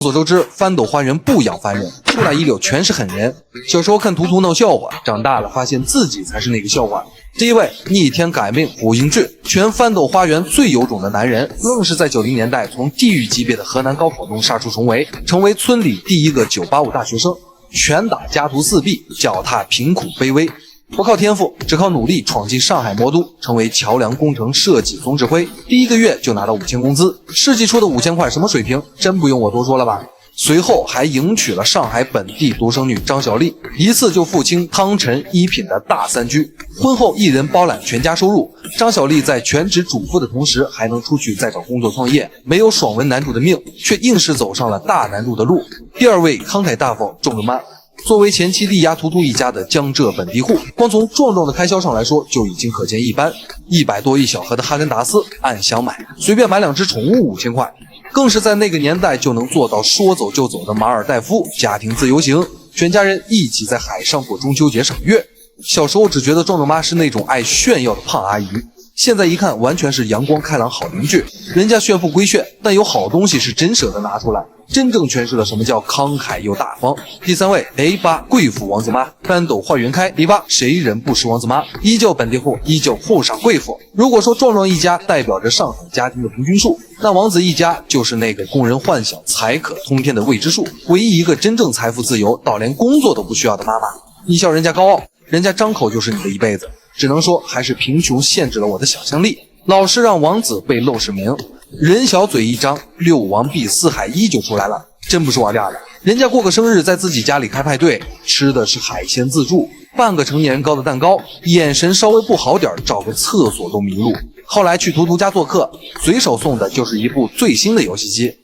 众所周知，翻斗花园不养凡人，出来一溜全是狠人。小时候看图图闹笑话，长大了发现自己才是那个笑话。这一位逆天改命胡英俊，全翻斗花园最有种的男人，愣是在90年代从地狱级别的河南高考中杀出重围，成为村里第一个985大学生，拳打家徒四壁，脚踏贫苦卑微。不靠天赋，只靠努力闯进上海魔都，成为桥梁工程设计总指挥。第一个月就拿到5000工资，世纪初的5000块什么水平？真不用我多说了吧？随后还迎娶了上海本地独生女张小丽，一次就付清汤臣一品的大3居。婚后一人包揽全家收入，张小丽在全职主妇的同时，还能出去再找工作创业，没有爽文男主的命，却硬是走上了大男主的路。第二位慷慨大方仲正妈。作为前期力压图图一家的江浙本地户，光从壮壮的开销上来说就已经可见一斑。100多一小盒的哈根达斯按箱买，随便买2只宠物5000块，更是在那个年代就能做到说走就走的马尔代夫家庭自由行，全家人一起在海上过中秋节赏月。小时候只觉得壮壮妈是那种爱炫耀的胖阿姨，现在一看完全是阳光开朗好邻居。人家炫富归炫，但有好东西是真舍得拿出来，真正诠释了什么叫慷慨又大方。第3位 A8 贵妇王子妈，翻斗花园开，A8谁人不识王子妈，依旧本地户，依旧后上贵妇。如果说壮壮一家代表着上海家庭的平均数，那王子一家就是那个供人幻想财可通天的未知数，唯一一个真正财富自由到连工作都不需要的妈妈。你笑人家高傲，人家张口就是你的一辈子，只能说还是贫穷限制了我的想象力，老是让王子背陋室铭，人小嘴一张，6王毕4海1就出来了，真不是玩架的。人家过个生日在自己家里开派对，吃的是海鲜自助，半个成年人高的蛋糕，眼神稍微不好点找个厕所都迷路。后来去图图家做客，随手送的就是一部最新的游戏机。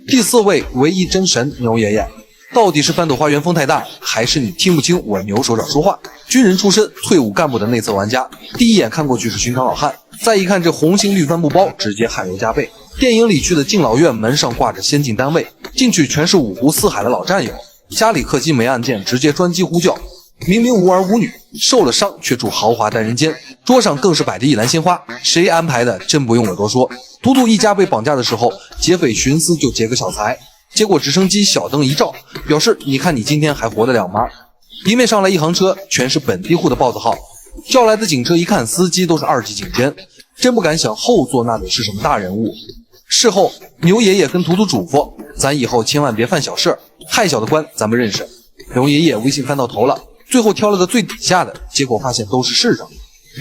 第4位唯一真神牛爷爷，到底是翻斗花园风太大，还是你听不清我牛手长说话？军人出身，退伍干部的内测玩家，第一眼看过去是寻常老汉，再一看这红星绿帆布包，直接汗流浃背。电影里去的敬老院门上挂着先进单位，进去全是五湖四海的老战友，家里客机没按键，直接专机呼叫，明明无儿无女，受了伤却住豪华单人间，桌上更是摆着一篮鲜花，谁安排的真不用我多说。图图一家被绑架的时候，劫匪寻思就劫个小财，结果直升机小灯一照，表示你看你今天还活得了吗？迎面上来一行车，全是本地户的豹子号，叫来的警车一看司机都是2级警监，真不敢想后座那里是什么大人物。事后牛爷爷跟图图嘱咐，咱以后千万别犯小事，太小的官咱们认识。牛爷爷微信翻到头了，最后挑了个最底下的，结果发现都是市长。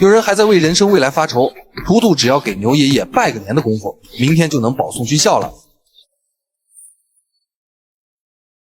有人还在为人生未来发愁，图图只要给牛爷爷拜个年的功夫，明天就能保送军校了。